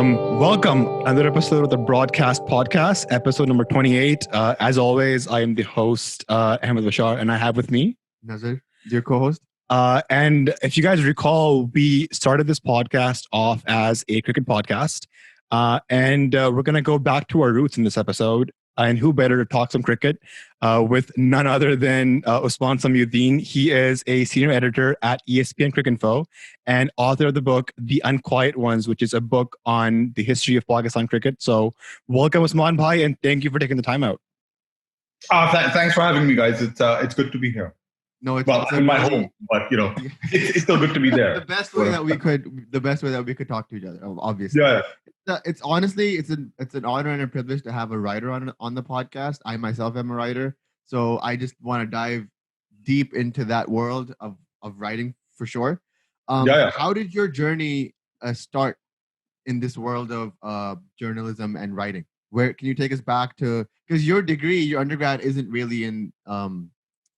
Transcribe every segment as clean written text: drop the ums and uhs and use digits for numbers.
Welcome another episode of the Broadcast Podcast, episode number 28. As always, I am the host, Ahmed Bashar, and I have with me Nazir, your co-host. And if you guys recall, we started this podcast off as a cricket podcast, and we're going to go back to our roots in this episode. And who better to talk some cricket with none other than Osman Samiuddin. He is a senior editor at ESPN Cricinfo and author of the book, The Unquiet Ones, which is a book on the history of Pakistan cricket. So welcome, Osman Bhai, and thank you for taking the time out. Thanks for having me, guys. It's good to be here. No, it's in my home, but it's still good to be there. the best way that we could talk to each other, obviously. Yeah. It's honestly, it's an honor and a privilege to have a writer on the podcast. I myself am a writer, so I just want to dive deep into that world of writing for sure. How did your journey start in this world of journalism and writing? Where can you take us back to? Because your undergrad isn't really in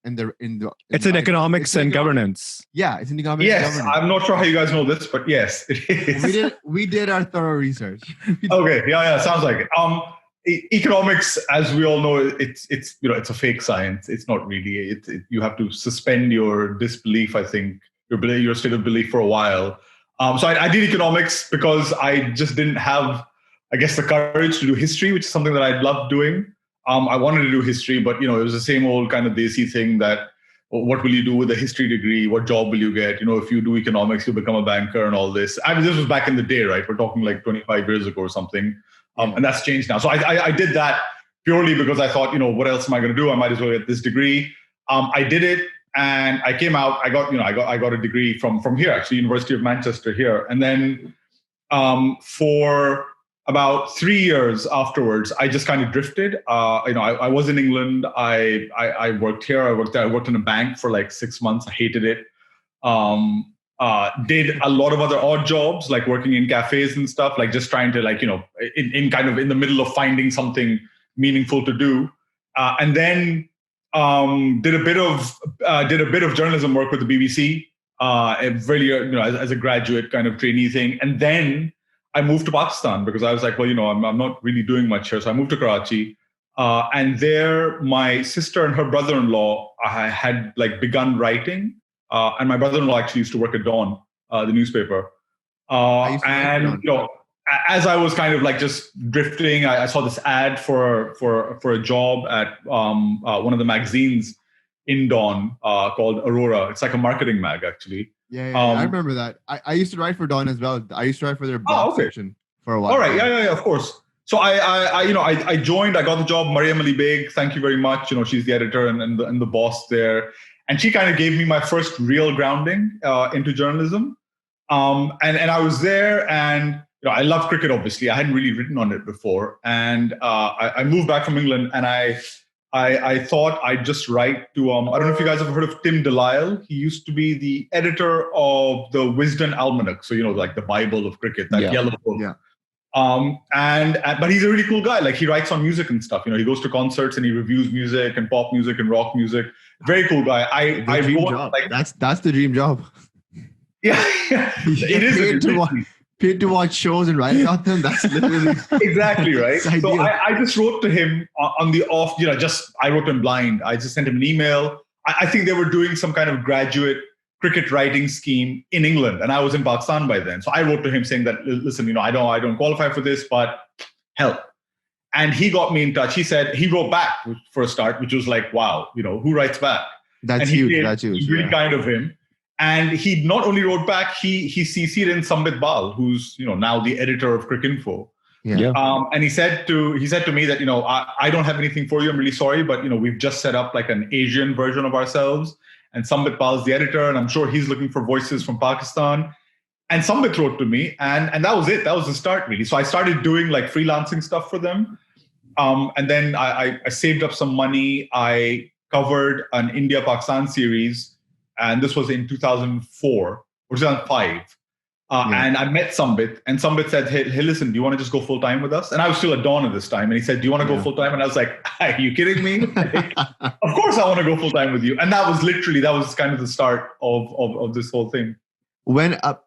it's in economics and governance. Yeah, it's in economics and governance. I'm not sure how you guys know this, but yes, it is. We did our thorough research. Okay, sounds like it. Economics, as we all know, it's a fake science. It's not really. You have to suspend your disbelief. I think your state of belief for a while. So I did economics because I just didn't have, I guess, the courage to do history, which is something that I loved doing. I wanted to do history, but it was the same old kind of desi thing that what will you do with a history degree? What job will you get? If you do economics, you'll become a banker and all this. I mean, this was back in the day, right? We're talking like 25 years ago or something. And that's changed now. So I did that purely because I thought, what else am I going to do? I might as well get this degree. I did it and I came out. I got a degree from here, actually, University of Manchester here. And then for about 3 years afterwards, I just kind of drifted. I was in England. I worked here. I worked in a bank for like 6 months. I hated it. Did a lot of other odd jobs, like working in cafes and stuff, like just trying to in kind of in the middle of finding something meaningful to do. And then did a bit of journalism work with the BBC, as a graduate kind of trainee thing. And then I moved to Pakistan because I was like, I'm not really doing much here. So I moved to Karachi. And there, my sister and her brother-in-law had begun writing. And my brother-in-law actually used to work at Dawn, the newspaper. As I was kind of just drifting, I saw this ad for a job at one of the magazines in Dawn called Aurora. It's like a marketing mag, actually. Yeah, I remember that. I used to write for Dawn as well. I used to write for their blog section for a while. All right, yeah, of course. So I joined. I got the job. Mariam Ali Beg, thank you very much. She's the editor and the boss there, and she kind of gave me my first real grounding into journalism. And I was there, and I love cricket. Obviously, I hadn't really written on it before, and I moved back from England, and I thought I'd just write to, I don't know if you guys have heard of Tim Delisle. He used to be the editor of the Wisden Almanac. So, like the Bible of cricket, that yellow book. Yeah. But he's a really cool guy. Like he writes on music and stuff. He goes to concerts and he reviews music and pop music and rock music. Very cool guy. I wrote, that's the dream job. Yeah. It is. Paid to watch shows and write about them. That's literally exactly right. So I just wrote to him on the off. I wrote him blind. I just sent him an email. I think they were doing some kind of graduate cricket writing scheme in England, and I was in Pakistan by then. So I wrote to him saying that, listen, I don't qualify for this, but help. And he got me in touch. He wrote back for a start, which was like, wow, who writes back? That's huge. That's huge. Really kind of him. And he not only wrote back, he CC'd in Sambit Bal, who's now the editor of Cricinfo. Yeah. And he said to me that I don't have anything for you. I'm really sorry, but we've just set up like an Asian version of ourselves, and Sambit Bal is the editor, and I'm sure he's looking for voices from Pakistan. And Sambit wrote to me, and that was it. That was the start, really. So I started doing like freelancing stuff for them, and then I saved up some money. I covered an India-Pakistan series. And this was in 2004 or 2005. And I met Sambit, and Sambit said, hey, listen, do you want to just go full time with us? And I was still at Dawn at this time. And he said, do you want to go full time? And I was like, are you kidding me? Of course I want to go full time with you. And that was kind of the start of this whole thing.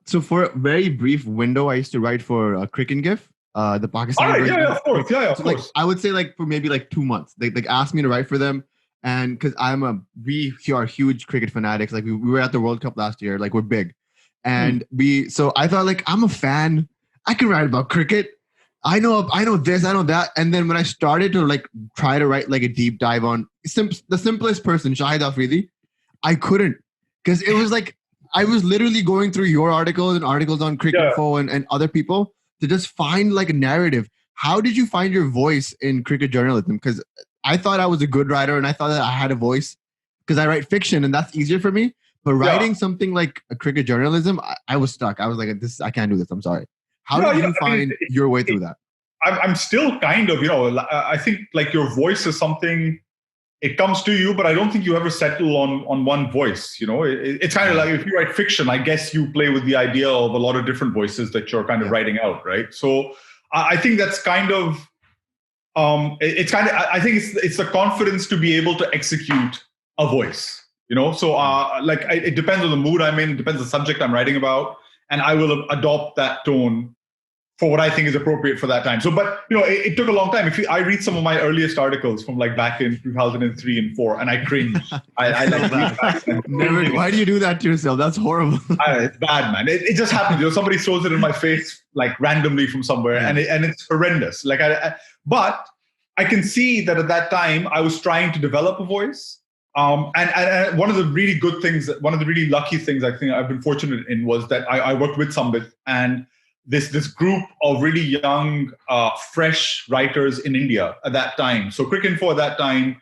So for a very brief window, I used to write for Cricinfo, the Pakistani All right, version. of course, of So course. I would say for maybe 2 months, they asked me to write for them, and because we are huge cricket fanatics. Like we were at the World Cup last year, like we're big, and so I thought I'm a fan, I can write about cricket. I know this, I know that, and then when I started to try to write a deep dive on the simplest person, Shahid Afridi, I couldn't, because it was I was literally going through your articles and articles on Cricinfo and other people to just find a narrative. How did you find your voice in cricket journalism? Because I thought I was a good writer and I thought that I had a voice because I write fiction and that's easier for me. But writing something like a cricket this, I was stuck. I was like, I can't do this. I'm sorry. How did you find your way through that? I'm still kind of, I think your voice is something, it comes to you, but I don't think you ever settle on one voice. It's kind of like if you write fiction, I guess you play with the idea of a lot of different voices that you're kind of writing out, right? So I think that's kind of, I think it's the confidence to be able to execute a voice, So it depends on the mood I'm in, it depends on the subject I'm writing about, and I will adopt that tone for what I think is appropriate for that time. So, but it took a long time. I read some of my earliest articles from back in 2003 and 4, and I cringe. I Never. Why do you do that to yourself? That's horrible. It's bad, man. It just happens. Somebody throws it in my face randomly from somewhere, and it's horrendous. But I can see that at that time I was trying to develop a voice. And one of the really good things, one of the really lucky things I think I've been fortunate in was that I worked with Sambit and this group of really young, fresh writers in India at that time. So Cricinfo at that time,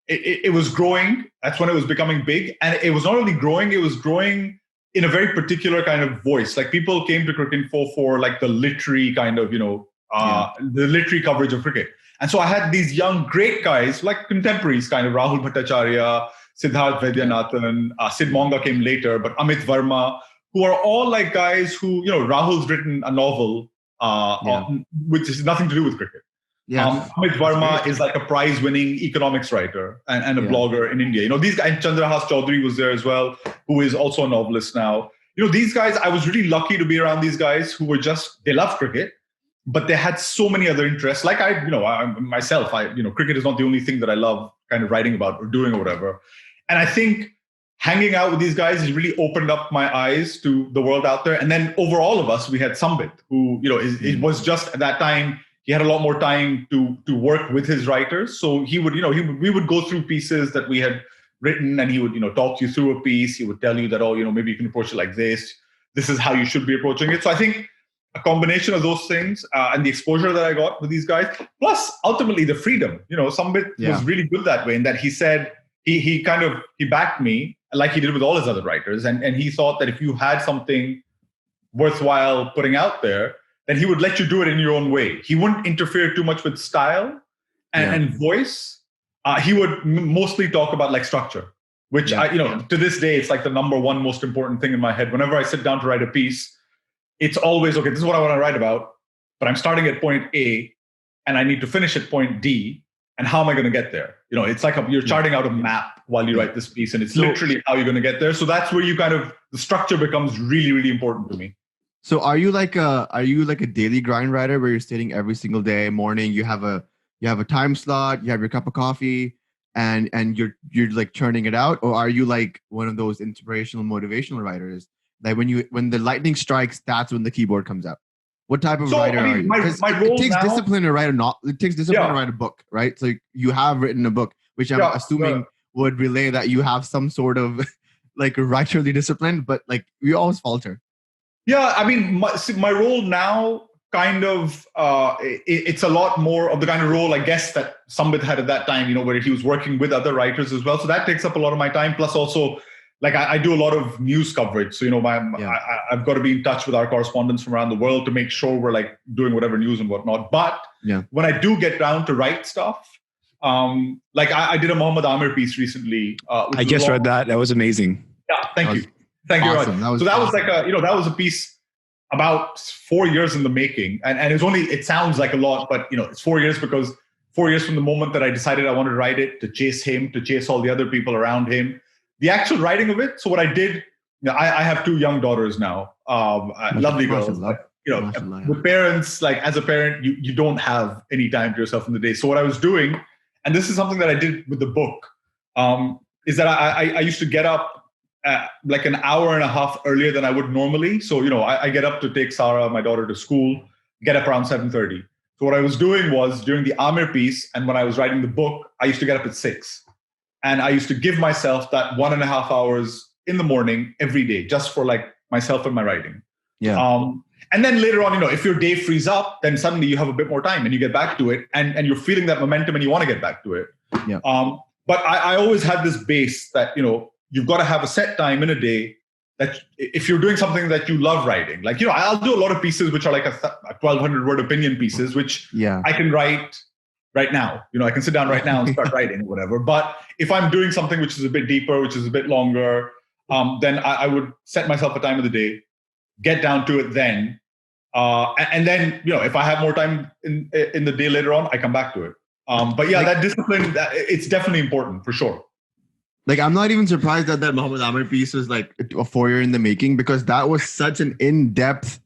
it was growing. That's when it was becoming big. And it was not only growing, it was growing in a very particular kind of voice. People came to Cricinfo for the literary kind of, the literary coverage of cricket. And so I had these young, great guys, contemporaries, kind of Rahul Bhattacharya, Siddharth Vaidyanathan, Sid Monga came later, but Amit Verma, who are all guys who, Rahul's written a novel, which has nothing to do with cricket. Yeah. Amit Verma is a prize-winning economics writer and a blogger in India. These guys, Chandrahas Chaudhary was there as well, who is also a novelist now. These guys, I was really lucky to be around these guys who were they love cricket, but they had so many other interests. Myself, cricket is not the only thing that I love kind of writing about or doing or whatever. And I think hanging out with these guys has really opened up my eyes to the world out there. And then over all of us, we had Sambit, who, it was just at that time, he had a lot more time to work with his writers. So he would, we would go through pieces that we had written and he would, talk you through a piece. He would tell you that, maybe you can approach it like this. This is how you should be approaching it. So I think a combination of those things and the exposure that I got with these guys, plus ultimately the freedom, Sambit was really good that way in that he said, he backed me like he did with all his other writers. And he thought that if you had something worthwhile putting out there, then he would let you do it in your own way. He wouldn't interfere too much with style and voice. He would mostly talk about structure, which to this day, it's the number one most important thing in my head. Whenever I sit down to write a piece, it's always, okay, this is what I want to write about, but I'm starting at point A and I need to finish at point D. And how am I going to get there? It's you're charting out a map while you write this piece, and it's literally how you're going to get there. So that's where the structure becomes really, really important to me. So are you like a daily grind writer where you're sitting every single day morning, you have a time slot, you have your cup of coffee and you're churning it out? Or are you one of those inspirational, motivational writers? When the lightning strikes, that's when the keyboard comes out. What type of writer are you? It takes discipline to write to write a book, right? So you have written a book, which I'm assuming would relay that you have some sort of writerly discipline, but we always falter. Yeah, I mean, my role now kind of, it's a lot more of the kind of role, I guess, that Sambit had at that time, where he was working with other writers as well. So that takes up a lot of my time. Plus also, I do a lot of news coverage. So, I've got to be in touch with our correspondents from around the world to make sure we're doing whatever news and whatnot. But when I do get down to write stuff, I did a Mohammad Amir piece recently. I just read that. That was amazing. Yeah, thank you. Thank you very much. So that was that was a piece about 4 years in the making. And it sounds like a lot, but it's 4 years because 4 years from the moment that I decided I wanted to write it, to chase him, to chase all the other people around him. The actual writing of it. So what I did I have 2 young daughters now, lovely girls. But, with parents, like as a parent, you don't have any time to yourself in the day. So what I was doing, and this is something that I did with the book, is that I used to get up like an hour and a half earlier than I would normally. So, I get up to take Sarah, my daughter, to school, get up around 7:30. So what I was doing was during the Amir piece, and when I was writing the book, I used to get up at 6. And I used to give myself that 1.5 hours in the morning every day, just for like myself and my writing. Yeah. And then later on, if your day frees up, then suddenly you have a bit more time and you get back to it, and you're feeling that momentum and you want to get back to it. Yeah. But I always had this base that, you've got to have a set time in a day that if you're doing something that you love writing, like, I'll do a lot of pieces which are like a 1,200 word opinion pieces, which I can write right now. I can sit down right now and start writing or whatever. But if I'm doing something which is a bit deeper, which is a bit longer, then I would set myself a time of the day, get down to it then. And then, if I have more time in the day later on, I come back to it. But yeah, that discipline, it's definitely important for sure. Like, I'm not even surprised that Mohammad Amir piece was like a 4 year in the making, because that was such an in-depth,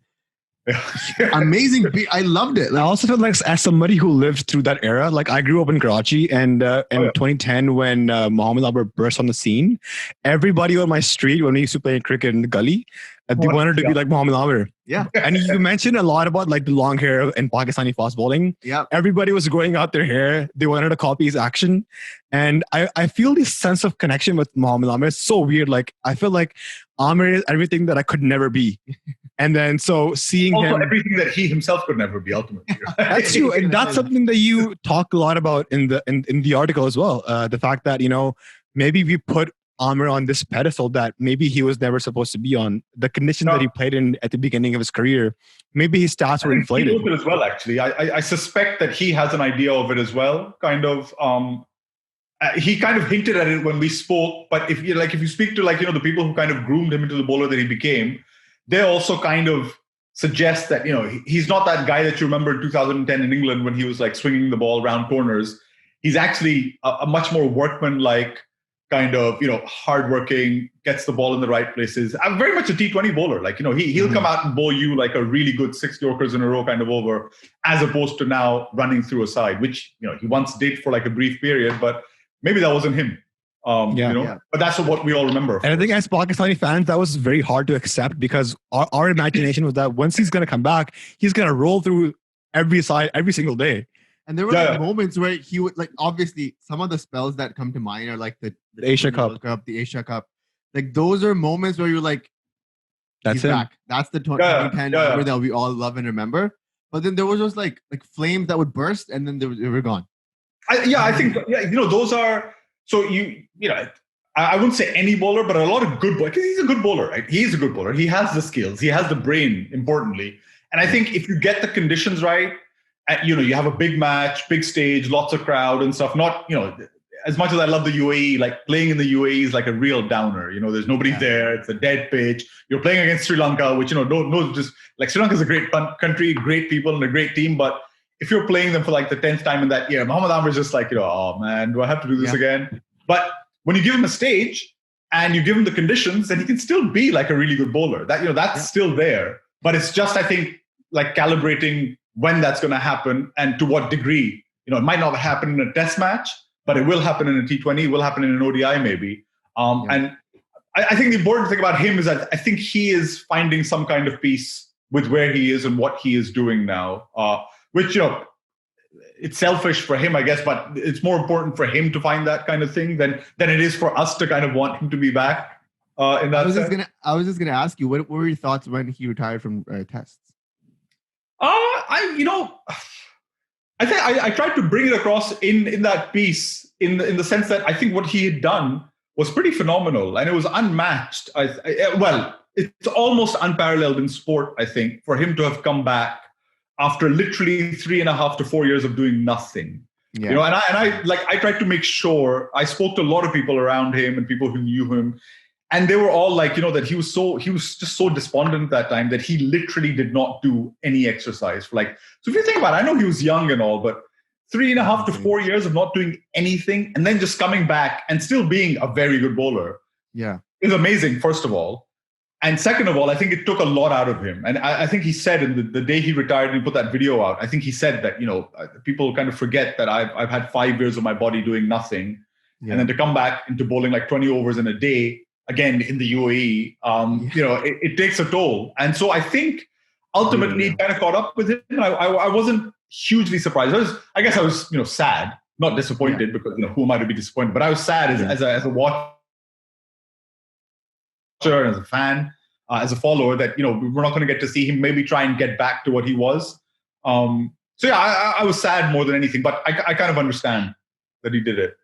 amazing piece. I loved it. I also feel like, as somebody who lived through that era, like I grew up in Karachi, and in 2010, when Mohammad Amir burst on the scene, everybody on my street, when we used to play cricket in the gully, they wanted to be like Mohammad Amir. Yeah. And you mentioned a lot about like the long hair in Pakistani fast bowling. Yeah. Everybody was growing out their hair. They wanted to copy his action. And I feel this sense of connection with Mohammad Amir. It's so weird. Like, I feel like Amir is everything that I could never be. And then so seeing also him, everything that he himself could never be, ultimately. that's true. And that's something that you talk a lot about in the article as well. The fact that, maybe we put Amir on this pedestal that maybe he was never supposed to be on. The conditions that he played in at the beginning of his career, maybe his stats were inflated. He knows it as well, actually. I suspect that he has an idea of it as well. Kind of. He kind of hinted at it when we spoke. But if you speak to the people who kind of groomed him into the bowler that he became, they also kind of suggest that he's not that guy that you remember in 2010 in England when he was like swinging the ball around corners. He's actually a much more workman-like, kind of, hardworking, gets the ball in the right places. I'm very much a T20 bowler. Like, he'll come out and bowl you like a really good 6 Yorkers in a row kind of over, as opposed to now running through a side, which, he once did for like a brief period, but maybe that wasn't him. But that's what we all remember. And I think as Pakistani fans, that was very hard to accept, because our imagination was that once he's going to come back, he's going to roll through every side every single day. And there were moments where he would, like, obviously some of the spells that come to mind are like the Asia Cup, the Asia Cup. Like, those are moments where you're like, that's him. Back. That's the 2010 number that we all love and remember. But then there was just like flames that would burst, and then they were gone. I think those are, so I wouldn't say any bowler, but a lot of good bowlers, because he's a good bowler, right? He's a good bowler. He has the skills. He has the brain, importantly. And I think if you get the conditions right, you have a big match, big stage, lots of crowd and stuff. Not, as much as I love the UAE, like playing in the UAE is like a real downer. There's nobody there. It's a dead pitch. You're playing against Sri Lanka, which, just like Sri Lanka is a great country, great people and a great team. But if you're playing them for like the 10th time in that year, Mohammad Amir is just like, oh man, do I have to do this again? But when you give him a stage and you give him the conditions, then he can still be like a really good bowler. That's still there. But it's just, I think, like calibrating when that's going to happen and to what degree. It might not happen in a test match, but it will happen in a T20, it will happen in an ODI maybe. And I think the important thing about him is that I think he is finding some kind of peace with where he is and what he is doing now, which, it's selfish for him, I guess, but it's more important for him to find that kind of thing than it is for us to kind of want him to be back in that sense. I was just gonna ask you, what were your thoughts when he retired from tests? I think I tried to bring it across in that piece in the sense that I think what he had done was pretty phenomenal and it was unmatched. It's almost unparalleled in sport, I think, for him to have come back after literally 3.5 to 4 years of doing nothing. Yeah. And I tried to make sure, I spoke to a lot of people around him and people who knew him, and they were all like, that he was just so despondent at that time that he literally did not do any exercise. So if you think about it, I know he was young and all, but 3.5 to 4 years of not doing anything and then just coming back and still being a very good bowler. Yeah. Is amazing, first of all. And second of all, I think it took a lot out of him. And I think he said in the day he retired and he put that video out, I think he said that, people kind of forget that I've had 5 years of my body doing nothing. Yeah. And then to come back into bowling like 20 overs in a day, again, in the UAE, it takes a toll. And so I think ultimately it kind of caught up with him. And I wasn't hugely surprised. I guess I was, sad, not disappointed because, who am I to be disappointed? But I was sad as a watcher, as a fan, as a follower, that we're not going to get to see him maybe try and get back to what he was. I was sad more than anything, but I kind of understand that he did it.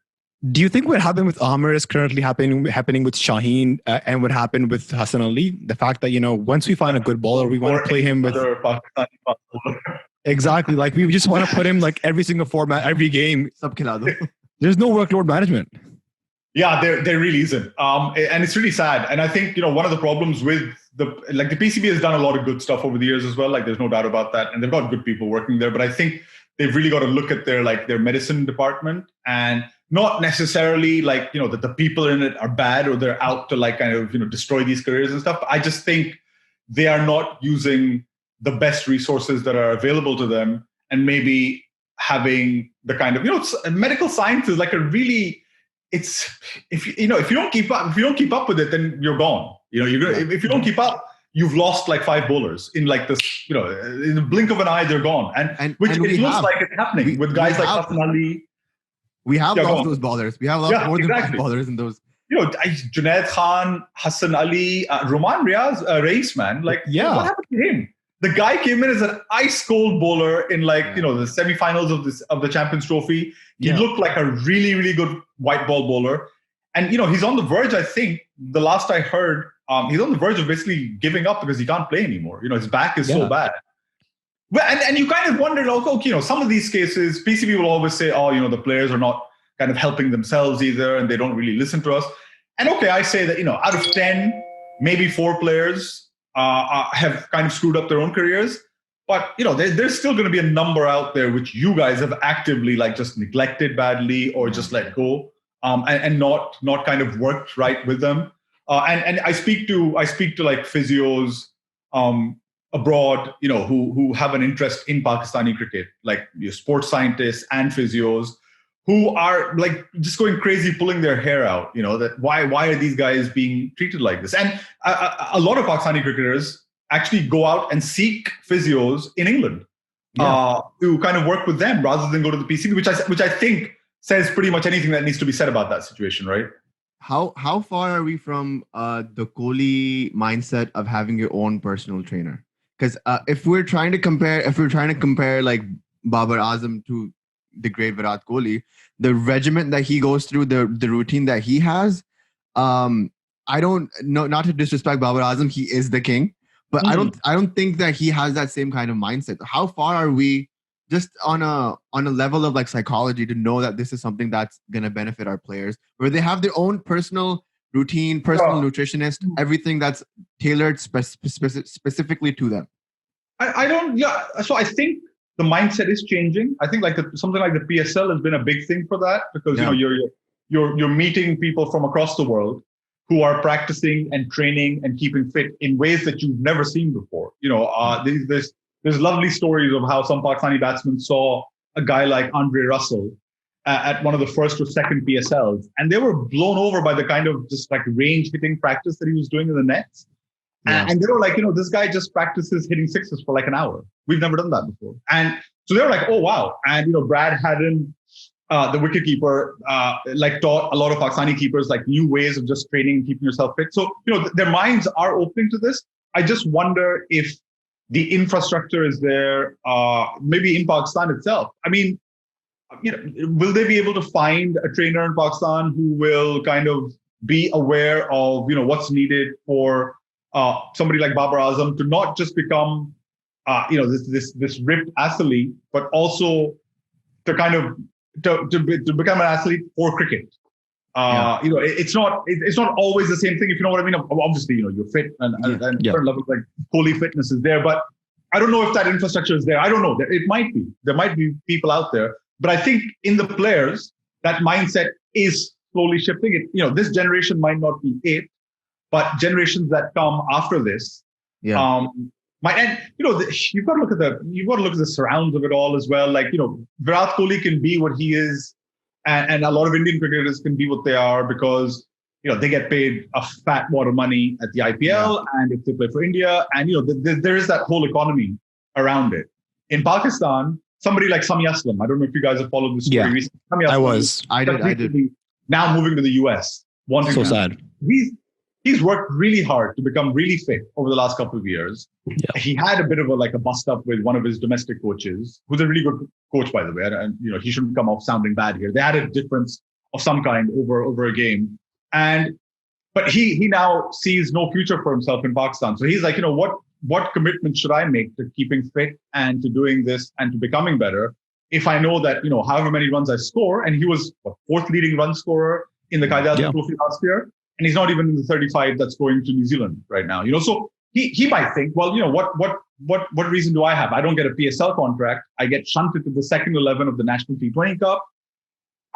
Do you think what happened with Amir is currently happening with Shaheen and what happened with Hassan Ali? The fact that once we find a good bowler, we want to play him with Pakistani exactly, like we just want to put him like every single format, every game. There's no workload management. Yeah, there really isn't. And it's really sad. And I think, one of the problems with the PCB has done a lot of good stuff over the years as well. Like, there's no doubt about that. And they've got good people working there. But I think they've really got to look at their medicine department, and not necessarily that the people in it are bad or they're out to destroy these careers and stuff. I just think they are not using the best resources that are available to them, and maybe having the kind of, medical science is like a really, it's, if you don't keep up with it, then you're gone. If you don't keep up, you've lost like 5 bowlers in like this, in the blink of an eye, they're gone. And it looks like it's happening with guys like Hassan Ali. We have lost those bowlers. We have lost more than 5 bowlers in those. Junaid Khan, Hassan Ali, Roman Reis, man. What happened to him? The guy came in as an ice cold bowler in the semifinals of the Champions Trophy. He looked like a really, really good white ball bowler. And, he's on the verge, I think, the last I heard, he's on the verge of basically giving up because he can't play anymore. His back is so bad. Well, and you kind of wonder, some of these cases, PCB will always say, the players are not kind of helping themselves either, and they don't really listen to us. And okay, I say that, out of 10, maybe 4 players have kind of screwed up their own careers. But, there's still going to be a number out there which you guys have actively just neglected badly or just let go and not kind of worked right with them. And I speak to like physios abroad, who have an interest in Pakistani cricket, like sports scientists and physios who are like just going crazy, pulling their hair out, that why are these guys being treated like this? And a lot of Pakistani cricketers actually go out and seek physios in England to kind of work with them rather than go to the PCB, which I think says pretty much anything that needs to be said about that situation, right? How far are we from the Kohli mindset of having your own personal trainer? Because if we're trying to compare like Babar Azam to the great Virat Kohli, the regiment that he goes through, the routine that he has, I don't know, not to disrespect Babar Azam, he is the king, but I don't think that he has that same kind of mindset. How far are we just on a level of like psychology to know that this is something that's going to benefit our players, where they have their own personal routine, personal nutritionist, everything that's tailored specifically to them? So I think the mindset is changing. I think something like the PSL has been a big thing for that, because you're meeting people from across the world who are practicing and training and keeping fit in ways that you've never seen before. There's lovely stories of how some Pakistani batsmen saw a guy like Andre Russell at one of the first or second PSLs, and they were blown over by the kind of just like range hitting practice that he was doing in the nets. Yeah. And they were like, this guy just practices hitting sixes for like an hour. We've never done that before. And so they were like, oh, wow. And, Brad Haddon, the wicketkeeper, taught a lot of Pakistani keepers like new ways of just training and keeping yourself fit. So, their minds are opening to this. I just wonder if the infrastructure is there, maybe in Pakistan itself. I mean, will they be able to find a trainer in Pakistan who will kind of be aware of, what's needed for somebody like Babar Azam to not just become, this ripped athlete, but also to kind of to become an athlete for cricket. It's not always the same thing, if you know what I mean. Obviously, you're fit and certain levels like Kohli fitness is there, but I don't know if that infrastructure is there. I don't know. It might be. There might be people out there, but I think in the players, that mindset is slowly shifting. This generation might not be it, but generations that come after this, and you've got to look at the surrounds of it all as well. Like, Virat Kohli can be what he is, and a lot of Indian cricketers can be what they are because they get paid a fat wad of money at the IPL, and if they play for India, and there is that whole economy around it. In Pakistan, somebody like Sami Aslam, I don't know if you guys have followed this story recently. I did. Now moving to the US, sad. He's worked really hard to become really fit over the last couple of years. Yeah. He had a bit of a bust up with one of his domestic coaches, who's a really good coach, by the way. And he shouldn't come off sounding bad here. They had a difference of some kind over a game, but he now sees no future for himself in Pakistan. So he's like, what commitment should I make to keeping fit and to doing this and to becoming better if I know that however many runs I score, and he was fourth leading run scorer in the Qaeda Trophy last year. And he's not even in the 35 that's going to New Zealand right now. So he might think, well, what reason do I have? I don't get a PSL contract. I get shunted to the second 11 of the National T20 Cup.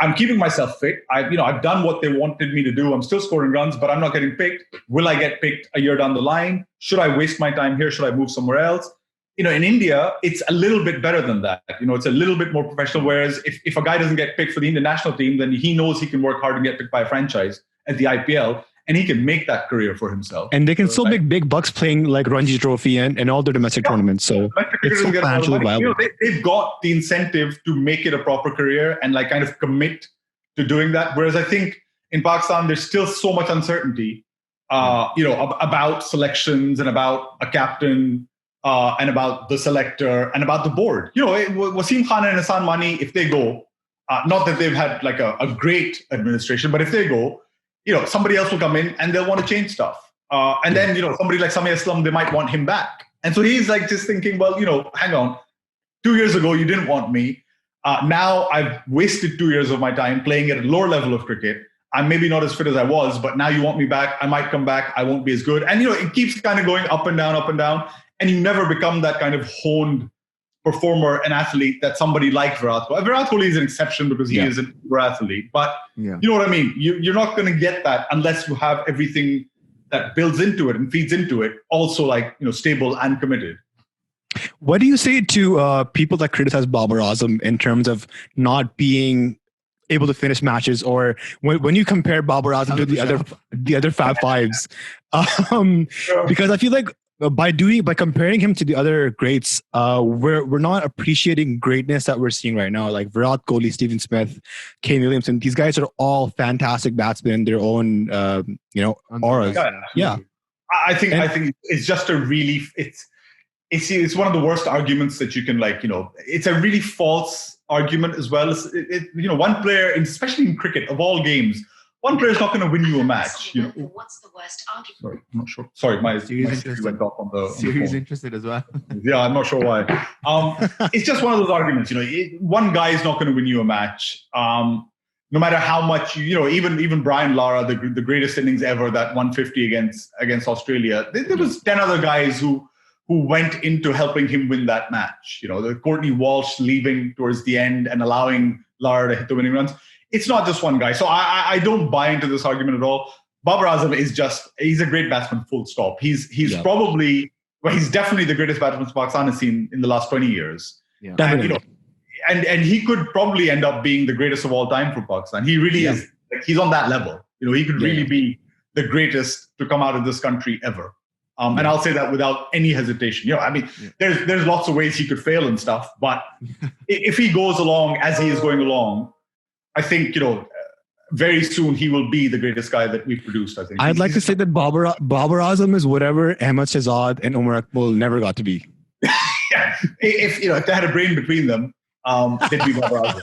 I'm keeping myself fit. I've done what they wanted me to do. I'm still scoring runs, but I'm not getting picked. Will I get picked a year down the line? Should I waste my time here? Should I move somewhere else? In India, it's a little bit better than that. It's a little bit more professional. Whereas if a guy doesn't get picked for the Indian national team, then he knows he can work hard and get picked by a franchise at the IPL, and he can make that career for himself. And they can still make big bucks playing like Ranji Trophy and all the domestic tournaments. So it's so financially viable. They've got the incentive to make it a proper career and kind of commit to doing that. Whereas I think in Pakistan, there's still so much uncertainty, about selections and about a captain and about the selector and about the board. Wasim Khan and Hassan Mani, if they go, not that they've had a great administration, but if they go, somebody else will come in and they'll want to change stuff. And then, somebody like Sami Aslam, they might want him back. And so he's just thinking, well, hang on, 2 years ago, you didn't want me. Now I've wasted 2 years of my time playing at a lower level of cricket. I'm maybe not as fit as I was, but now you want me back. I might come back. I won't be as good. And, it keeps kind of going up and down, up and down. And you never become that kind of honed performer and athlete that somebody like Virat Kohli. Virat Kohli is an exception because he is an athlete. But you know what I mean? You're not going to get that unless you have everything that builds into it and feeds into it, also stable and committed. What do you say to people that criticize Babar Azam in terms of not being able to finish matches, or when you compare Babar Azam to the other Fab Fives? Because I feel like by comparing him to the other greats, we're not appreciating greatness that we're seeing right now. Like Virat Kohli, Stephen Smith, Kane Williamson, these guys are all fantastic batsmen in their own, auras. Yeah. I think it's just a really it's one of the worst arguments that you can it's a really false argument as well. One player, especially in cricket of all games, one player is not going to win you a match. What's the worst argument? Sorry, I'm not sure. Sorry, my Siri went off on the Siri's interested as well. Yeah, I'm not sure why. It's just one of those arguments. One guy is not going to win you a match. No matter how much even Brian Lara, the greatest innings ever, that 150 against Australia. There was 10 other guys who went into helping him win that match. The Courtney Walsh leaving towards the end and allowing Lara to hit the winning runs. It's not just one guy. So I don't buy into this argument at all. Babar Azam he's a great batsman, full stop. He's definitely the greatest batsman Pakistan has seen in the last 20 years. Yeah. And he could probably end up being the greatest of all time for Pakistan. He really is. He's on that level. He could really be the greatest to come out of this country ever. And I'll say that without any hesitation. There's lots of ways he could fail and stuff, but if he goes along as he is going along, I think, very soon he will be the greatest guy that we've produced, I think. I'd like to say that Babar Azam is whatever Ahmed Shahzad and Umar Akmal never got to be. If they had a brain between them, they'd be Babar Azam.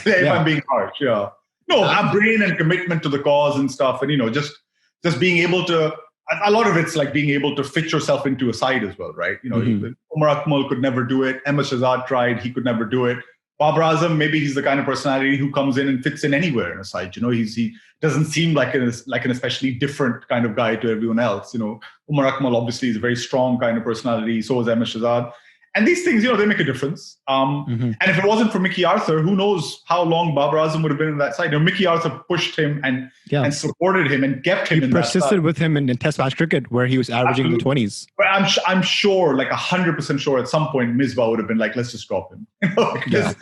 If I'm being harsh, No, a brain and commitment to the cause and stuff. And, just being able to, a lot of it's like being able to fit yourself into a side as well, right? Umar Akmal could never do it. Ahmed Shahzad tried, he could never do it. Babar Azam, maybe he's the kind of personality who comes in and fits in anywhere in a side. He doesn't seem like an especially different kind of guy to everyone else. Umar Akmal obviously is a very strong kind of personality. So is Ahmed Shahzad. And these things, they make a difference. And if it wasn't for Mickey Arthur, who knows how long Babar Azam would have been in that side. Mickey Arthur pushed him and supported him and kept him in that side. He persisted with him in Test match cricket where he was averaging in the 20s. But I'm sure, like 100% sure at some point, Misbah would have been like, let's just drop him. Because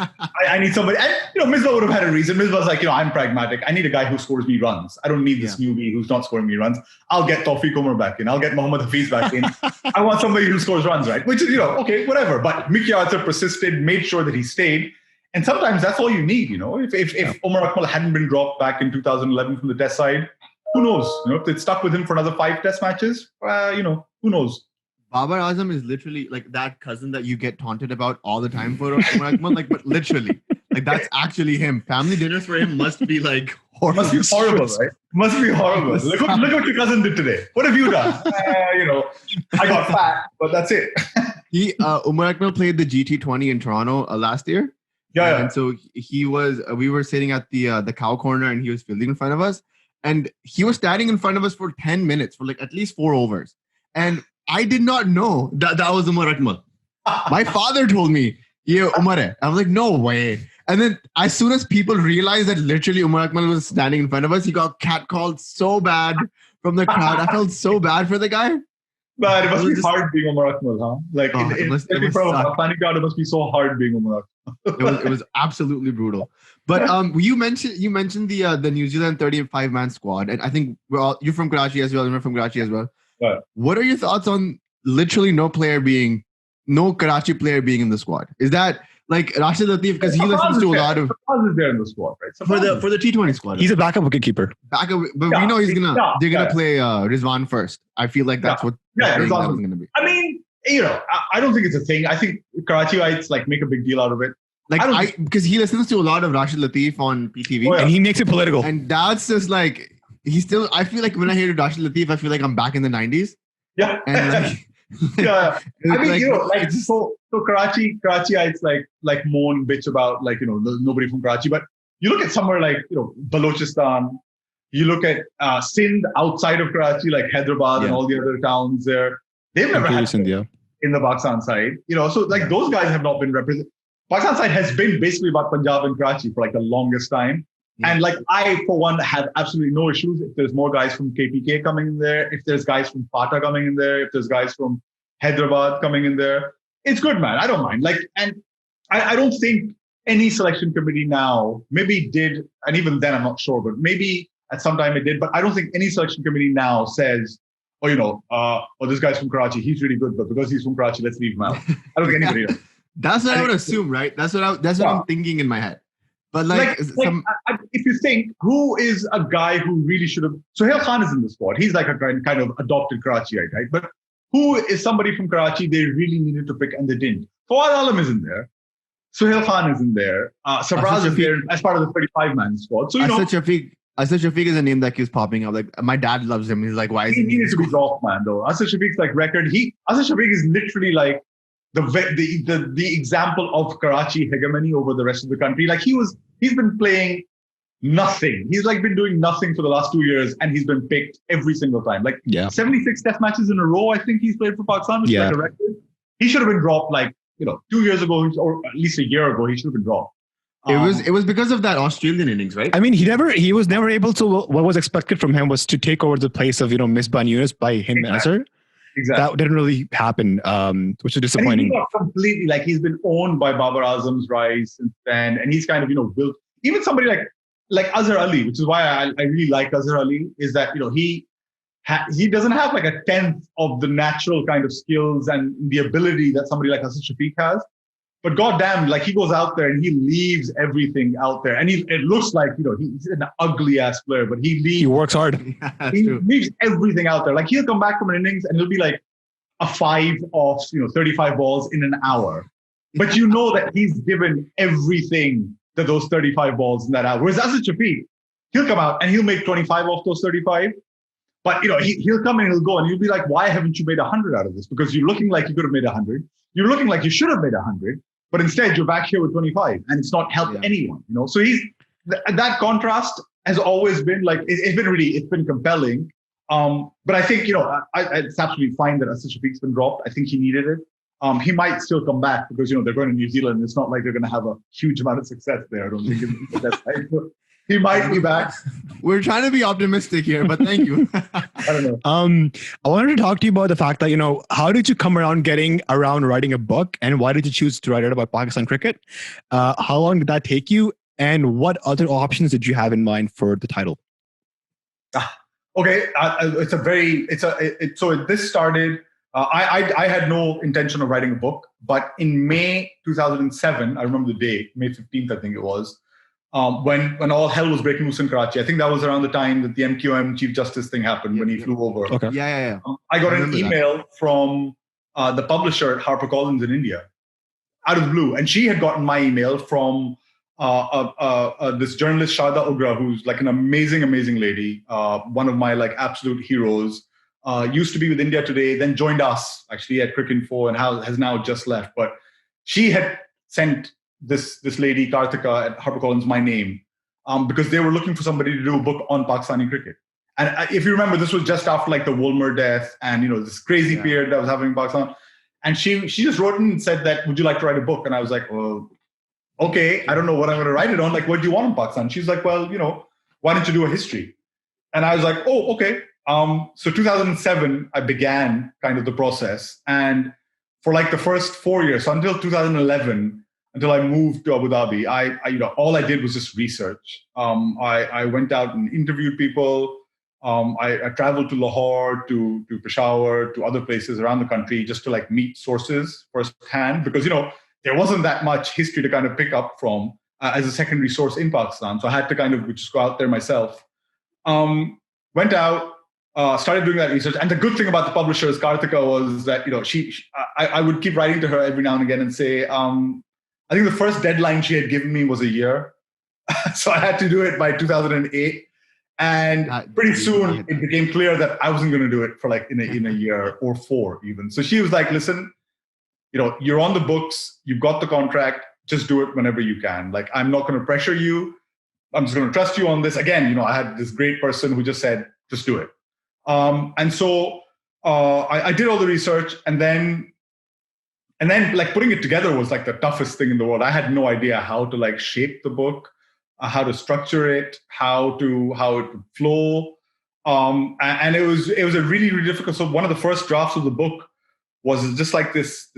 I need somebody. And, Misbah would have had a reason. Misbah's like, I'm pragmatic. I need a guy who scores me runs. I don't need this newbie who's not scoring me runs. I'll get Tawfiq Umar back in. I'll get Mohammad Hafiz back in. I want somebody who scores runs, right? Which is, okay, whatever. But Mickey Arthur persisted, made sure that he stayed. And sometimes that's all you need, If Umar Akmal hadn't been dropped back in 2011 from the Test side, who knows? If they'd stuck with him for another 5 Test matches, who knows? Babar Azam is literally like that cousin that you get taunted about all the time for Umar Akmal, but literally. Like that's actually him. Family dinners for him must be like horrible. Must be horrible, right? Must be horrible. Look what your cousin did today. What have you done? I got fat, but that's it. Umar Akmal played the GT20 in Toronto last year. Yeah. And so we were sitting at the cow corner and he was fielding in front of us. And he was standing in front of us for 10 minutes for like at least 4 overs. And I did not know that was Umar Akmal. My father told me, yeah, Umar hai. I was like, no way. And then as soon as people realized that literally Umar Akmal was standing in front of us, he got catcalled so bad from the crowd. I felt so bad for the guy. But it must be hard being Umar Akmal, huh? Like from a Pakistani crowd, it must be so hard being Umar Akmal. It was absolutely brutal. But you mentioned the New Zealand 35-man squad, and I think you're from Karachi as well. You're from Karachi as well. Right. What are your thoughts on literally no Karachi player being in the squad? Is that like Rashid Latif, because he listens to a lot of. Safaz is there in the squad, right? For the T20 squad. He's a backup wicketkeeper. But we know they're gonna play Rizwan first. I feel like that's what Rizwan was gonna be. I mean, I don't think it's a thing. I think Karachiites make a big deal out of it. Because he listens to a lot of Rashid Latif on PTV, and he makes it political. And that's just like I feel like when I hear Rashid Latif, I feel like I'm back in the 90s. Yeah. And yeah. I mean, so Karachiites moan, bitch about nobody from Karachi. But you look at somewhere like, Balochistan, you look at Sindh outside of Karachi, like Hyderabad and all the other towns there. They've never had in the Pakistan side. So those guys have not been represented. Pakistan side has been basically about Punjab and Karachi for the longest time. Yeah. And I, for one, have absolutely no issues if there's more guys from KPK coming in there, if there's guys from FATA coming in there, if there's guys from Hyderabad coming in there. It's good, man. I don't mind. And I don't think any selection committee now maybe did, and even then I'm not sure, but maybe at some time it did, but I don't think any selection committee now says, this guy's from Karachi, he's really good, but because he's from Karachi, let's leave him out. I don't think anybody does. That's what I would assume, right? That's what I'm thinking in my head. But if you think, who is a guy who really should have... Sohail Khan is in the squad. He's like a kind of adopted Karachiite, right? But who is somebody from Karachi they really needed to pick and they didn't? Fawad Alam is in there. Sohail Khan is in there. Sabraz is there as part of the 35-man squad. So, Asad Shafiq is a name that keeds popping up. Like, my dad loves him. He's like, why is he needs to be dropped, man, though. Asad Shafiq's record. Asad Shafiq is literally the example of Karachi hegemony over the rest of the country. He's been playing nothing. He's been doing nothing for the last 2 years, and he's been picked every single time. 76 Test matches in a row, I think he's played for Pakistan, which is a record. He should have been dropped 2 years ago, or at least a year ago. He should have been dropped. It was because of that Australian innings, right? I mean, he was never able to. What was expected from him was to take over the place of Misbah and Yunus by him Nasser. Exactly. That didn't really happen, which is disappointing. And he's not completely he's been owned by Babar Azam's rise since then, and he's kind of built. Even somebody like Azhar Ali, which is why I really like Azhar Ali, is that he doesn't have a tenth of the natural kind of skills and the ability that somebody like Asad Shafiq has. But goddamn, he goes out there and he leaves everything out there, and it looks like he's an ugly ass player, but he works hard. He leaves everything out there. He'll come back from an innings and he'll be a 5 off 35 balls in an hour, but that he's given everything to those 35 balls in that hour. Whereas Asad Shafiq, he'll come out and he'll make 25 off those 35. But he'll come and he'll go, and you'll be like, why haven't you made 100 out of this? Because you're looking like you could have made 100. You're looking like you should have made 100, but instead you're back here with 25, and it's not helped anyone. So he's that contrast has always been it's been compelling. But I think it's absolutely fine that Asad Shafiq's been dropped. I think he needed it. He might still come back because they're going to New Zealand. It's not like they're going to have a huge amount of success there. I don't think that's right. So he might be back. We're trying to be optimistic here, but thank you. I don't know. I wanted to talk to you about the fact that how did you come around getting around writing a book, and why did you choose to write it about Pakistan cricket? How long did that take you, and what other options did you have in mind for the title? Okay, so this started. I had no intention of writing a book, but in May 2007, I remember the day, May 15th, I think it was, when all hell was breaking loose in Karachi. I think that was around the time that the MQM Chief Justice thing happened when he flew over. Okay. Yeah. I got an email from the publisher at HarperCollins in India, out of the blue, and she had gotten my email from this journalist Shada Ugra, who's like an amazing lady, one of my like absolute heroes. Used to be with India Today, then joined us actually at Cricinfo and has now just left. But she had sent this lady Kartika at HarperCollins my name because they were looking for somebody to do a book on Pakistani cricket. And if you remember, this was just after like the Woolmer death and this crazy period that was happening in Pakistan. And she just wrote in and said that, would you like to write a book? And I was like, well, okay, I don't know what I'm going to write it on. Like, what do you want in Pakistan? She's like, well, why don't you do a history? And I was like, oh, okay. So 2007, I began kind of the process. And for like the first 4 years, so until 2011, until I moved to Abu Dhabi, I all I did was just research. I went out and interviewed people. I traveled to Lahore, to Peshawar, to other places around the country just to like meet sources firsthand because, there wasn't that much history to kind of pick up from as a secondary source in Pakistan. So I had to kind of just go out there myself. Went out, started doing that research. And the good thing about the publisher is Kartika was that, I would keep writing to her every now and again and say, I think the first deadline she had given me was a year. So I had to do it by 2008. And pretty soon it became clear that I wasn't going to do it for like in a year or 4 even. So she was like, listen, you're on the books, you've got the contract, just do it whenever you can. Like, I'm not going to pressure you. I'm just going to trust you on this. Again, I had this great person who just said, just do it. And so I did all the research and then like putting it together was like the toughest thing in the world. I had no idea how to like shape the book, how to structure it, how it would flow. And it was a really, really difficult. So one of the first drafts of the book was just like this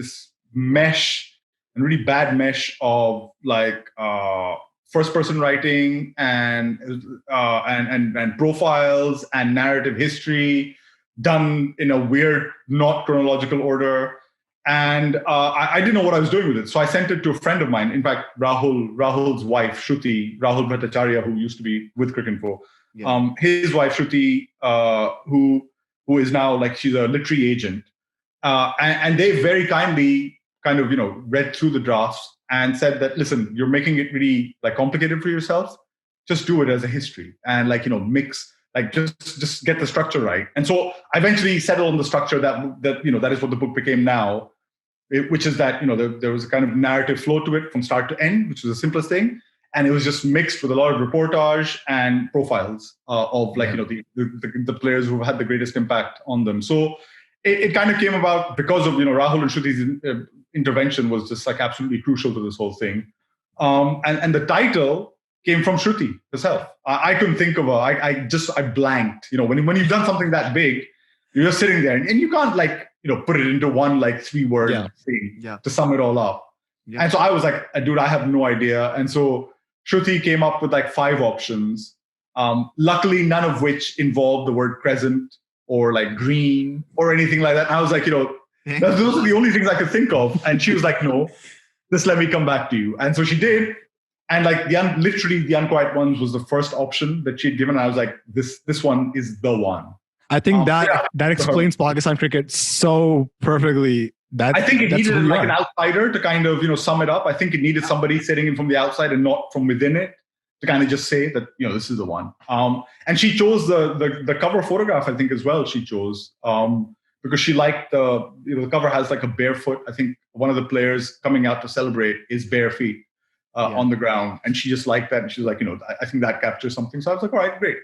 mesh and really bad mesh of like first person writing and profiles and narrative history done in a weird, not chronological order. And I didn't know what I was doing with it. So I sent it to a friend of mine. In fact, Rahul's wife, Shruti, Rahul Bhattacharya, who used to be with Cricinfo, his wife, Shruti, who is now like, she's a literary agent. And they very kindly kind of, read through the drafts and said that, listen, you're making it really like complicated for yourself. Just do it as a history and like, mix, like just get the structure right. And so I eventually settled on the structure that is what the book became now, which is that, there was a kind of narrative flow to it from start to end, which was the simplest thing. And it was just mixed with a lot of reportage and profiles of like, the players who had the greatest impact on them. So it kind of came about because of, Rahul and Shruti's intervention was just like absolutely crucial to this whole thing. And the title came from Shruti herself. I couldn't think of I blanked. When you've done something that big, you're just sitting there and you can't like, put it into one like 3-word thing to sum it all up. Yeah. And so I was like, dude, I have no idea. And so Shruti came up with like 5 options. Luckily, none of which involved the word crescent or like green or anything like that. And I was like, those are the only things I could think of. And she was like, no, just let me come back to you. And so she did. And like literally the Unquiet ones was the first option that she'd given. I was like, this one is the one. I think that explains Pakistan cricket so perfectly. I think it needed like an outsider to kind of, sum it up. I think it needed somebody sitting in from the outside and not from within it to kind of just say that, this is the one. And she chose the cover photograph, I think, as well. She chose because she liked the cover has like a barefoot. I think one of the players coming out to celebrate is bare feet on the ground. And she just liked that. And she was like, I think that captures something. So I was like, all right, great.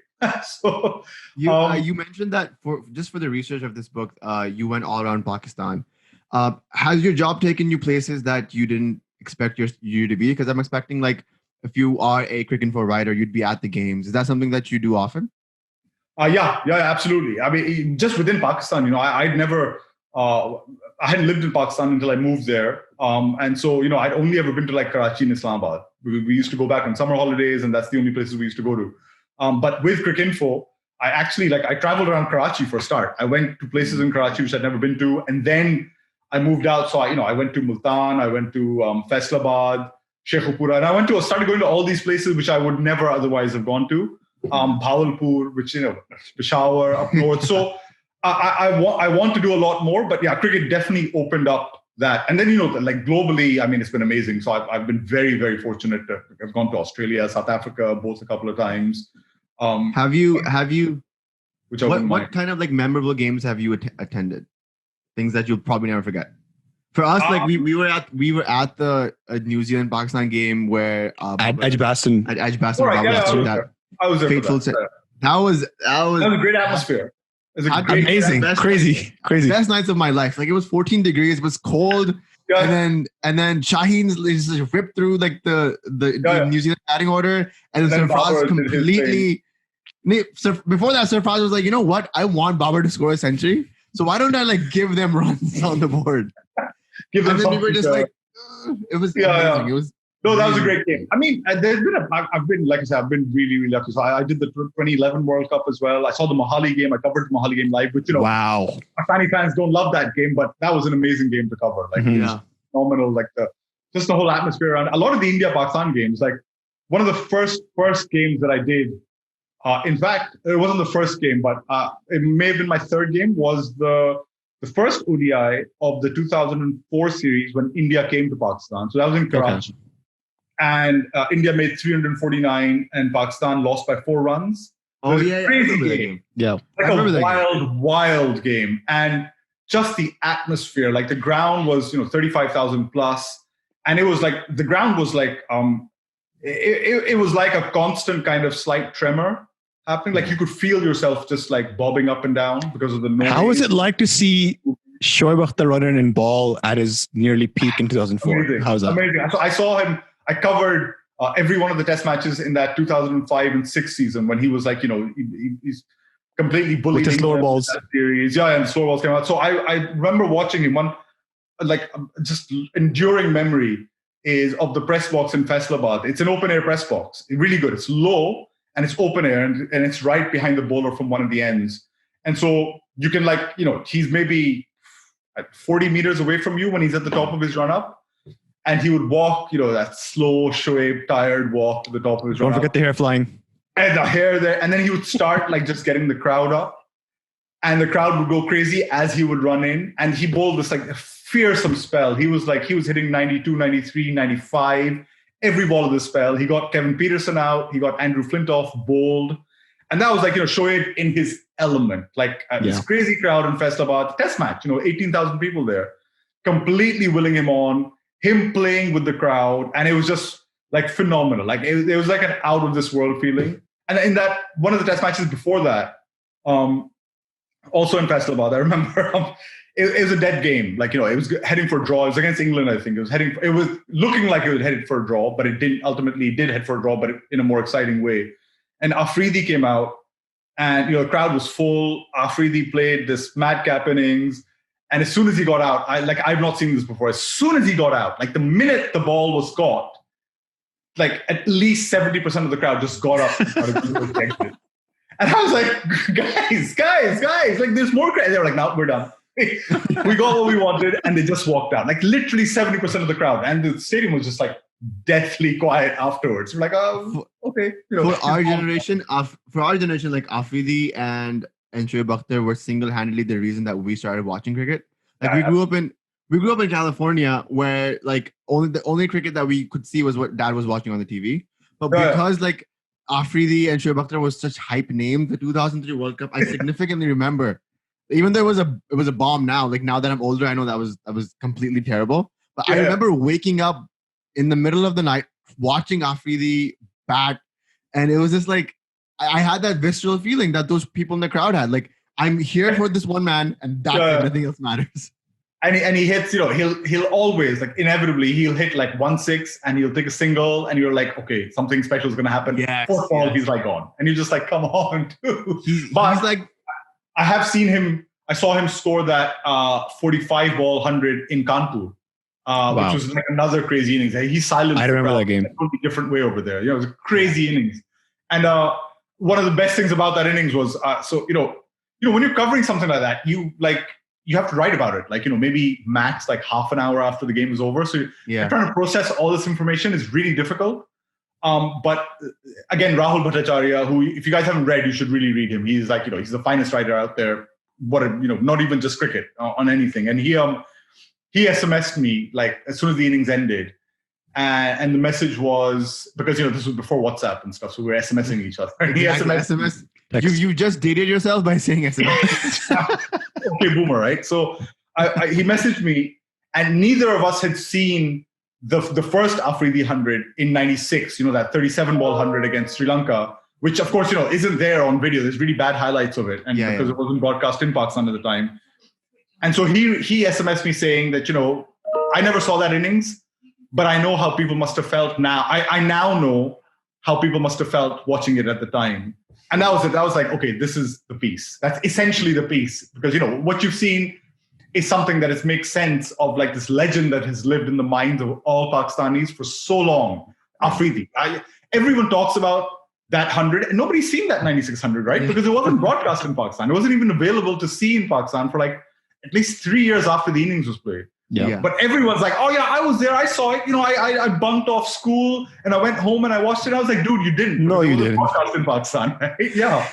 So you mentioned that for the research of this book, you went all around Pakistan. Has your job taken you places that you didn't expect you to be? Because I'm expecting like if you are a Cricinfo writer, you'd be at the games. Is that something that you do often? Yeah, absolutely. I mean, just within Pakistan, I'd never, I hadn't lived in Pakistan until I moved there. And so, I'd only ever been to like Karachi and Islamabad. We used to go back on summer holidays, and that's the only places we used to go to. But with Cricinfo, I actually, I traveled around Karachi for a start. I went to places in Karachi which I'd never been to. And then I moved out. So, I went to Multan, I went to Faisalabad, Sheikhupura, and I started going to all these places which I would never otherwise have gone to. Bhawalpur, which, Peshawar, up north. So I want to do a lot more, but yeah, cricket definitely opened up that. And then, like globally, I mean, it's been amazing. So I've been very, very fortunate. I've gone to Australia, South Africa, both a couple of times. Have you? What kind of like memorable games have you attended? Things that you'll probably never forget. For us, like we were at the New Zealand Pakistan game where at Edgbaston. At Edgbaston, right, I was there. Fateful. That was a great atmosphere. It was amazing, crazy. Best nights of my life. Like it was 14 degrees, it was cold, and then Shaheen just ripped through like the New Zealand batting order, and then Sarfraz completely. So before that, Sarfraz was like, you know what? I want Babar to score a century, so why don't I like give them runs on the board? And then we were just like, it was amazing. It was. No, that was a great game. I mean, I've been, like I said, I've been really, really lucky. So I did the 2011 World Cup as well. I saw the Mohali game. I covered the Mohali game live, which, wow. Pakistani fans don't love that game, but that was an amazing game to cover. Like, it was phenomenal. Like just the whole atmosphere around. A lot of the India-Pakistan games, like one of the first games that I did, in fact, it wasn't the first game, but it may have been my third game, was the first ODI of the 2004 series when India came to Pakistan. So that was in Karachi. Okay. And India made 349 and Pakistan lost by 4 runs. Oh, yeah. Crazy game. Yeah. Like a wild game. And just the atmosphere, like the ground was, 35,000 plus. And it was like, the ground was like, it was like a constant kind of slight tremor happening. Like you could feel yourself just like bobbing up and down because of the noise. How was it like to see Shoaib Akhtar running in ball at his nearly peak in 2004? Amazing. How's that? Amazing. So I saw him. I covered every one of the test matches in that 2005 and 6 season when he was like, he's completely bullied. With his slower balls. Series. Yeah, and the slower balls came out. So I remember watching him. One, like, just enduring memory is of the press box in Faisalabad. It's an open air press box. It's really good. It's low and it's open air and it's right behind the bowler from one of the ends. And so you can he's maybe 40 meters away from you when he's at the top of his run up. And he would walk, that slow, Shoaib, tired walk to the top of his run. Don't forget the hair flying. And the hair there. And then he would start just getting the crowd up. And the crowd would go crazy as he would run in. And he bowled this fearsome spell. He was hitting 92, 93, 95, every ball of the spell. He got Kevin Peterson out. He got Andrew Flintoff bowled. And that was Shoaib in his element. This crazy crowd in Faisalabad, test match, 18,000 people there, completely willing him on. Him playing with the crowd, and it was just phenomenal. It was like an out of this world feeling. And in that one of the test matches before that, also in Faisalabad, I remember it was a dead game. It was heading for a draw. It was against England, I think. It was looking like it was headed for a draw, but it didn't. Ultimately, it did head for a draw, but in a more exciting way. And Afridi came out, and the crowd was full. Afridi played this madcap innings. And as soon as he got out, I've not seen this before. As soon as he got out, the minute the ball was caught, at least 70% of the crowd just got up and started being exit. And I was like, guys, there's more crowd. They were like, no, we're done. We got what we wanted, and they just walked out. Literally 70% of the crowd. And the stadium was just deathly quiet afterwards. We're like, oh, okay. For our generation, Afridi and Shoaib Akhtar were single-handedly the reason that we started watching cricket. We grew up in California where the only cricket that we could see was what Dad was watching on the TV. But because Afridi and Shoaib Akhtar was such hype names, the 2003 World Cup, I significantly remember. Even though it was a bomb now. Now that I'm older, I know that was completely terrible. But I remember waking up in the middle of the night watching Afridi bat, and it was just I had that visceral feeling that those people in the crowd had. I'm here for this one man, and that's it. Nothing else matters. And he hits, he'll always, like, inevitably, he'll hit like 1-6 and he'll take a single and you're like, okay, something special is going to happen. Yes, Fourth ball, he's like gone. And you're just like, come on, dude. He's like, I have seen him, I saw him score that 45 ball 100 in Kanpur, which was like another crazy innings. He silenced. I remember that game. A totally different way over there. It was a crazy innings. And one of the best things about that innings was, when you're covering something like that, you have to write about it. Like, maybe max like half an hour after the game is over. So you're trying to process all this information is really difficult. But again, Rahul Bhattacharya, who, if you guys haven't read, you should really read him. He's like, he's the finest writer out there. Not even just cricket, on anything. And he SMS'd me like as soon as the innings ended. And the message was, because, this was before WhatsApp and stuff. So we were SMSing each other. And he SMS. You just dated yourself by saying SMS. Okay, boomer, right? So he messaged me, and neither of us had seen the first Afridi 100 in 96, that 37 ball 100 against Sri Lanka, which of course, isn't there on video. There's really bad highlights of it. And because it wasn't broadcast in Pakistan at the time. And so he SMS'd me saying that, I never saw that innings, but I know how people must have felt now. I now know how people must have felt watching it at the time. And that was it. I was like, okay, this is the piece. That's essentially the piece. Because, what you've seen is something that makes sense of like this legend that has lived in the minds of all Pakistanis for so long. Afridi. Everyone talks about that 100, and nobody's seen that 9600, right? Because it wasn't broadcast in Pakistan. It wasn't even available to see in Pakistan for like at least 3 years after the innings was played. Yeah. But everyone's like, oh yeah, I was there. I saw it. I bunked off school and I went home and I watched it. I was like, dude, you didn't. No, you didn't. Broadcast in Pakistan, right? Yeah.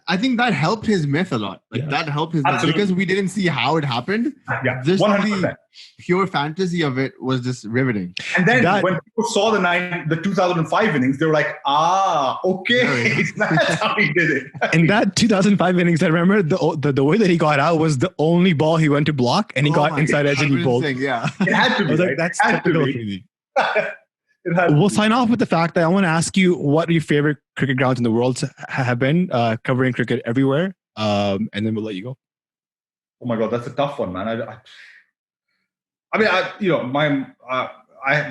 I think that helped his myth a lot. That helped his myth because we didn't see how it happened. Yeah, just 100%. The pure fantasy of it was just riveting. And then when people saw the 2005 innings, they were like, okay, that's how he did it. In that 2005 innings, I remember the way that he got out was the only ball he went to block, and he got inside edge and he bowled. Yeah, it had to be. I was like, that's typical of me. We'll sign off with the fact that I want to ask you what your favorite cricket grounds in the world have been, covering cricket everywhere, and then we'll let you go. Oh my God, that's a tough one, man.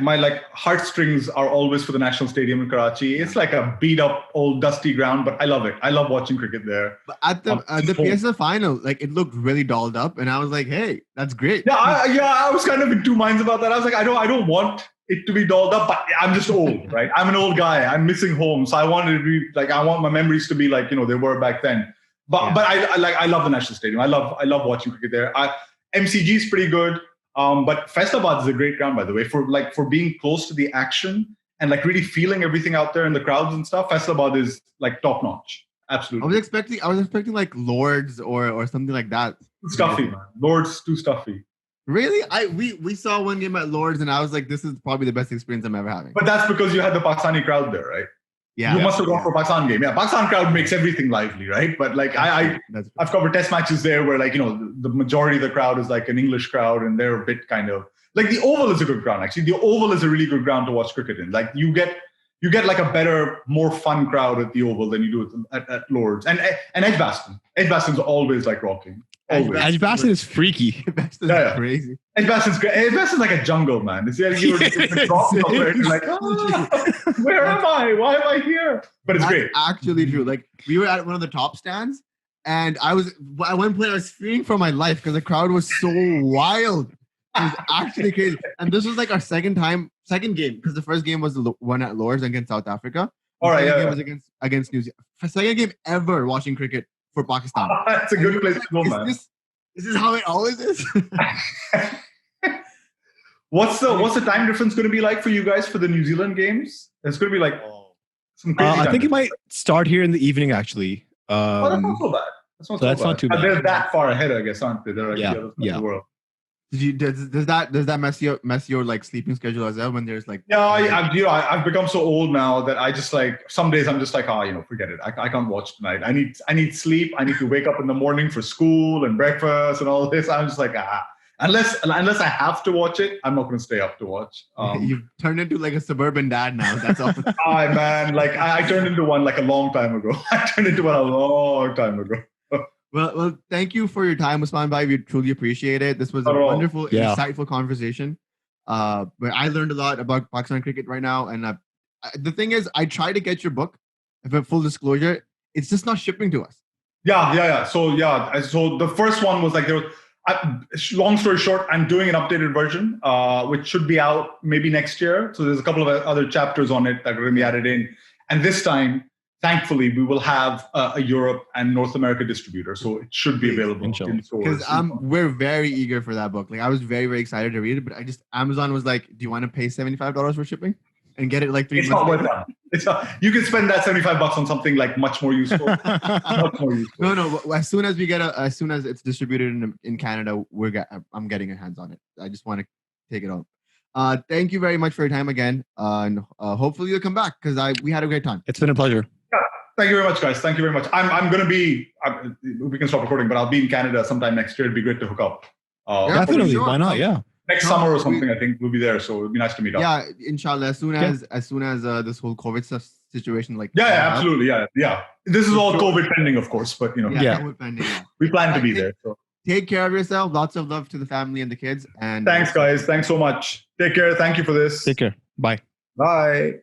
My like heartstrings are always for the National Stadium in Karachi. It's like a beat up old dusty ground, but I love it. I love watching cricket there. But at the PSL final, like it looked really dolled up, and I was like, hey, that's great. Yeah, I was kind of in two minds about that. I was like, I don't want it to be dolled up, but I'm just old, right? I'm an old guy. I'm missing home, so I wanted to be like, I want my memories to be like they were back then. But I love the National Stadium. I love watching cricket there. MCG is pretty good. But Faisalabad is a great ground, by the way, for being close to the action and like really feeling everything out there in the crowds and stuff. Faisalabad is like top notch. Absolutely. I was expecting like Lords or something like that. Too stuffy, man. Lords too stuffy. Really? We saw one game at Lords and I was like, this is probably the best experience I'm ever having. But that's because you had the Pakistani crowd there, right? Yeah. You must have gone for a Pakistan game. Yeah, Pakistan crowd makes everything lively, right? But like I've covered test matches there where like, the majority of the crowd is like an English crowd and they're a bit kind of like the Oval is a good ground. Actually, the Oval is a really good ground to watch cricket in. Like you get like a better, more fun crowd at the Oval than you do at Lords. And Edgbaston. Edgbaston's always like rocking. Edgbaston is freaky. Edgbaston is crazy. Edgbaston's great. Edgbaston's like a jungle, man. It's like you're like, where am I? Why am I here? But it's great. Actually true. Like we were at one of the top stands, and I one point I was fearing for my life because the crowd was so wild. It was actually crazy. And this was like our second game, because the first game was the one at Lords against South Africa. All right, game was against New Zealand. Second game ever watching cricket for Pakistan. That's a good place to go, man. Is this how it always is? What's the time difference going to be like for you guys for the New Zealand games? It's going to be like some crazy. I think it might start here in the evening, actually. That's not so bad. That's not too bad. They're that far ahead, I guess, aren't they? They're like the other side of the world. Does that mess your like sleeping schedule as well when there's like? Yeah, I've become so old now that I just like some days I'm just like forget it. I can't watch tonight. I need sleep. I need to wake up in the morning for school and breakfast and all this. I'm just like unless I have to watch it, I'm not going to stay up to watch. You've turned into like a suburban dad now. That's all. Man, like I turned into one like a long time ago. I turned into one a long time ago. Well, thank you for your time, Usman Bhai. We truly appreciate it. This was a Not at all. wonderful, Yeah. insightful conversation. But I learned a lot about Pakistan cricket right now. And the thing is, I try to get your book. For full disclosure, it's just not shipping to us. Yeah. So the first one was like, long story short, I'm doing an updated version, which should be out maybe next year. So there's a couple of other chapters on it that are going to be added in. And this time, thankfully, we will have a Europe and North America distributor. So it should be available in stores. Because we're very eager for that book. Like I was very, very excited to read it, but Amazon was like, do you want to pay $75 for shipping? And get it like 3 months It's not later? worth it. It's not. You can spend that $75 on something like much more useful. Much more useful. No. As soon as it's distributed in Canada, I'm getting a hands on it. I just want to take it off. Thank you very much for your time again, and hopefully you'll come back because we had a great time. It's been a pleasure. Yeah, thank you very much, guys. Thank you very much. I'm going to be. We can stop recording, but I'll be in Canada sometime next year. It'd be great to hook up. Definitely. Sure. Why not? Yeah. Next summer or something, I think we'll be there. So it'd be nice to meet up. Yeah, inshallah. As soon as this whole COVID situation Absolutely. Yeah. This is all COVID pending, of course, but COVID pending. We plan to be there. So take care of yourself. Lots of love to the family and the kids. And thanks, guys. Thanks so much. Take care. Thank you for this. Take care. Bye. Bye.